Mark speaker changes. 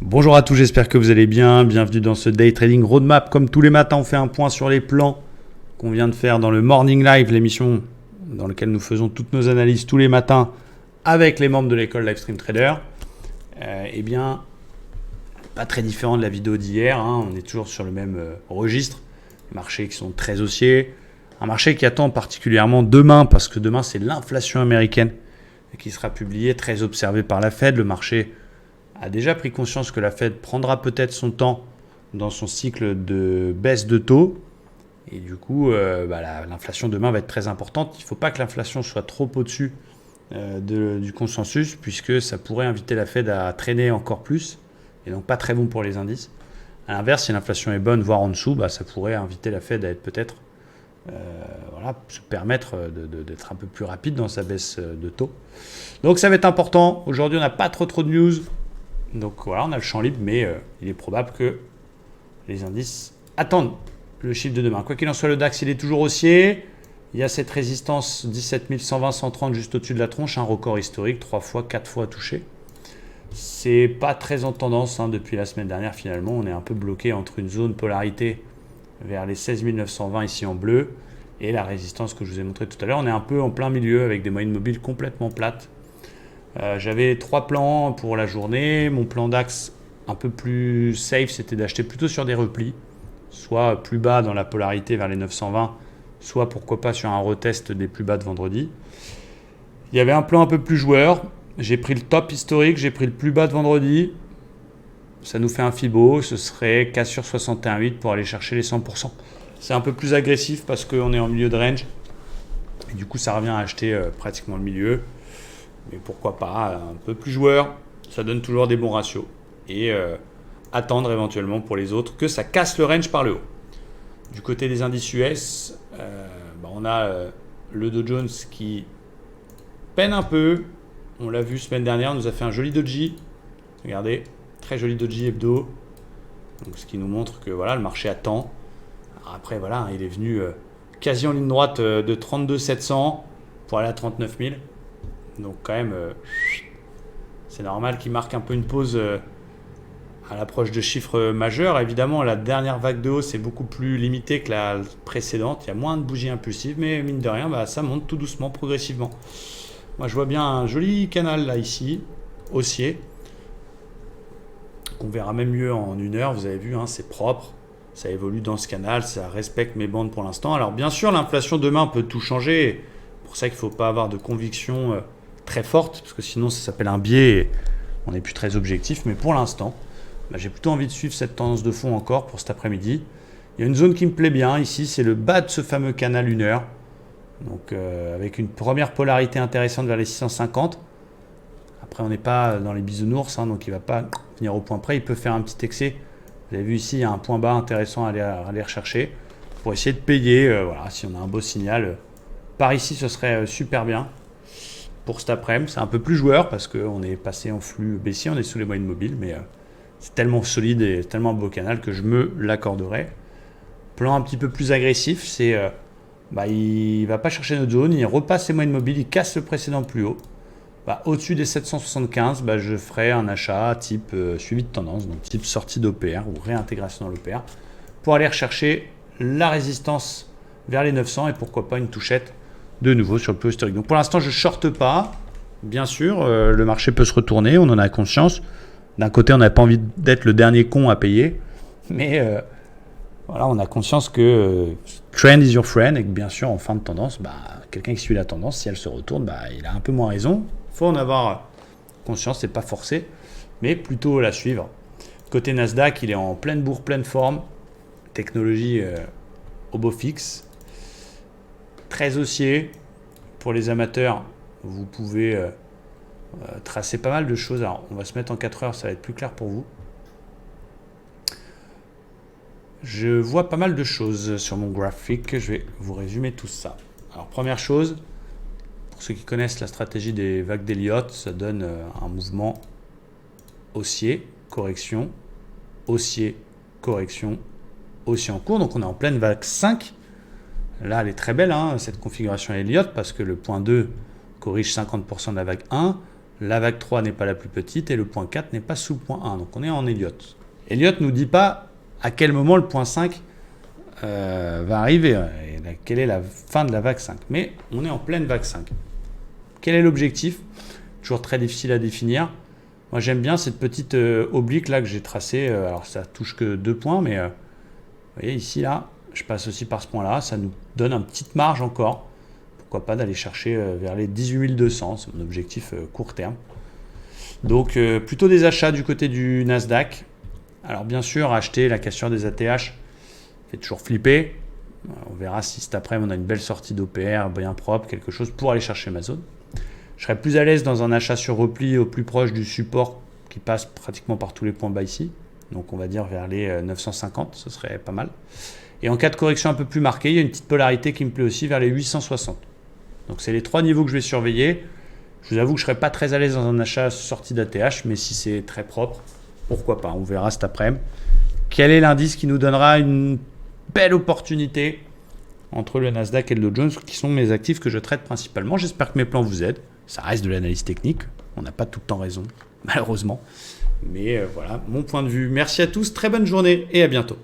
Speaker 1: Bonjour à tous, j'espère que vous allez bien. Bienvenue dans ce Day Trading Roadmap. Comme tous les matins, on fait un point sur les plans qu'on vient de faire dans le Morning Live, l'émission dans laquelle nous faisons toutes nos analyses tous les matins avec les membres de l'école Livestream Trader. Eh bien, pas très différent de la vidéo d'hier. On est toujours sur le même registre. Les marchés qui sont très haussiers. Un marché qui attend particulièrement demain, parce que demain, c'est l'inflation américaine qui sera publiée, très observée par la Fed. Le marché a déjà pris conscience que la Fed prendra peut-être son temps dans son cycle de baisse de taux. Et du coup, l'inflation demain va être très importante. Il ne faut pas que l'inflation soit trop au-dessus du consensus, puisque ça pourrait inviter la Fed à traîner encore plus, et donc pas très bon pour les indices. À l'inverse, si l'inflation est bonne, voire en dessous, ça pourrait inviter la Fed à être peut-être se permettre d'être un peu plus rapide dans sa baisse de taux. Donc ça va être important. Aujourd'hui, on n'a pas trop de news. Donc voilà, on a le champ libre, mais il est probable que les indices attendent le chiffre de demain. Quoi qu'il en soit, le DAX, il est toujours haussier. Il y a cette résistance 17 120-130 juste au-dessus de la tronche, un record historique, 3 fois, 4 fois touché. C'est pas très en tendance depuis la semaine dernière finalement. On est un peu bloqué entre une zone polarité vers les 16 920 ici en bleu et la résistance que je vous ai montré tout à l'heure. On est un peu en plein milieu avec des moyennes mobiles complètement plates. J'avais 3 plans pour la journée. Mon plan DAX un peu plus safe, c'était d'acheter plutôt sur des replis, soit plus bas dans la polarité vers les 920, soit pourquoi pas sur un retest des plus bas de vendredi. Il y avait un plan un peu plus joueur. J'ai pris le top historique, j'ai pris le plus bas de vendredi. Ça nous fait un Fibo, ce serait cassure 61,8 pour aller chercher les 100%. C'est un peu plus agressif parce qu'on est en milieu de range. Et du coup, ça revient à acheter pratiquement le milieu. Mais pourquoi pas un peu plus joueur, ça donne toujours des bons ratios. Et attendre éventuellement pour les autres que ça casse le range par le haut. Du côté des indices US, on a le Dow Jones qui peine un peu. On l'a vu semaine dernière, on nous a fait un joli doji. Regardez, très joli doji hebdo. Donc, ce qui nous montre que voilà, le marché attend. Alors après, voilà, il est venu quasi en ligne droite de 32 700 pour aller à 39 000. Donc quand même, c'est normal qu'il marque un peu une pause à l'approche de chiffres majeurs. Évidemment, la dernière vague de hausse est beaucoup plus limitée que la précédente. Il y a moins de bougies impulsives, mais mine de rien, ça monte tout doucement, progressivement. Moi, je vois bien un joli canal là, ici, haussier, qu'on verra même mieux en une heure. Vous avez vu, c'est propre. Ça évolue dans ce canal, ça respecte mes bandes pour l'instant. Alors bien sûr, l'inflation demain peut tout changer. C'est pour ça qu'il ne faut pas avoir de conviction très forte, parce que sinon ça s'appelle un biais et on n'est plus très objectif. Mais pour l'instant, j'ai plutôt envie de suivre cette tendance de fond encore pour cet après-midi. Il y a une zone qui me plaît bien ici, c'est le bas de ce fameux canal 1 heure. Donc avec une première polarité intéressante vers les 650. Après on n'est pas dans les bisounours, donc il ne va pas venir au point près. Il peut faire un petit excès. Vous avez vu ici, il y a un point bas intéressant à aller rechercher pour essayer de payer. Si on a un beau signal, par ici ce serait super bien. Pour cet après-midi, c'est un peu plus joueur parce qu'on est passé en flux baissier, on est sous les moyennes mobiles, mais c'est tellement solide et tellement beau canal que je me l'accorderai. Plan un petit peu plus agressif, c'est il ne va pas chercher notre zone, il repasse les moyennes mobiles, il casse le précédent plus haut. Au-dessus des 775, je ferai un achat type suivi de tendance, donc type sortie d'OPR ou réintégration dans l'OPR, pour aller rechercher la résistance vers les 900 et pourquoi pas une touchette de nouveau sur le plus historique. Donc pour l'instant, je ne shorte pas. Bien sûr, le marché peut se retourner, on en a conscience. D'un côté, on n'a pas envie d'être le dernier con à payer, mais on a conscience que trend is your friend et que bien sûr, en fin de tendance, quelqu'un qui suit la tendance, si elle se retourne, il a un peu moins raison. Il faut en avoir conscience, c'est pas forcé, mais plutôt la suivre. Côté Nasdaq, il est en pleine bourre, pleine forme, technologie au beau fixe. Très haussier. Pour les amateurs, vous pouvez tracer pas mal de choses. Alors, on va se mettre en 4 heures, ça va être plus clair pour vous. Je vois pas mal de choses sur mon graphique. Je vais vous résumer tout ça. Alors, première chose, pour ceux qui connaissent la stratégie des vagues d'Elliott, ça donne un mouvement haussier, correction, haussier, correction, haussier en cours. Donc, on est en pleine vague 5. Là, elle est très belle, cette configuration Elliott, parce que le point 2 corrige 50% de la vague 1. La vague 3 n'est pas la plus petite et le point 4 n'est pas sous le point 1. Donc on est en Elliott. Elliott ne nous dit pas à quel moment le point 5 va arriver. Et quelle est la fin de la vague 5. Mais on est en pleine vague 5. Quel est l'objectif? Toujours très difficile à définir. Moi j'aime bien cette petite oblique là que j'ai tracée. Alors ça touche que 2 points, mais vous voyez ici là, je passe aussi par ce point là. Ça nous donne une petite marge encore. Pourquoi pas d'aller chercher vers les 18 200, c'est mon objectif court terme. Donc plutôt des achats du côté du Nasdaq. Alors bien sûr, acheter la cassure des ATH fait toujours flipper. On verra si cet après-midi on a une belle sortie d'OPR bien propre, quelque chose pour aller chercher ma zone. Je serais plus à l'aise dans un achat sur repli au plus proche du support qui passe pratiquement par tous les points bas ici. Donc on va dire vers les 950, ce serait pas mal. Et en cas de correction un peu plus marquée, il y a une petite polarité qui me plaît aussi vers les 860. Donc c'est les 3 niveaux que je vais surveiller. Je vous avoue que je ne serais pas très à l'aise dans un achat sorti d'ATH, mais si c'est très propre, pourquoi pas, on verra cet après-midi. Quel est l'indice qui nous donnera une belle opportunité entre le Nasdaq et le Dow Jones, qui sont mes actifs que je traite principalement. J'espère que mes plans vous aident. Ça reste de l'analyse technique. On n'a pas tout le temps raison, malheureusement. Mais voilà, mon point de vue. Merci à tous, très bonne journée et à bientôt.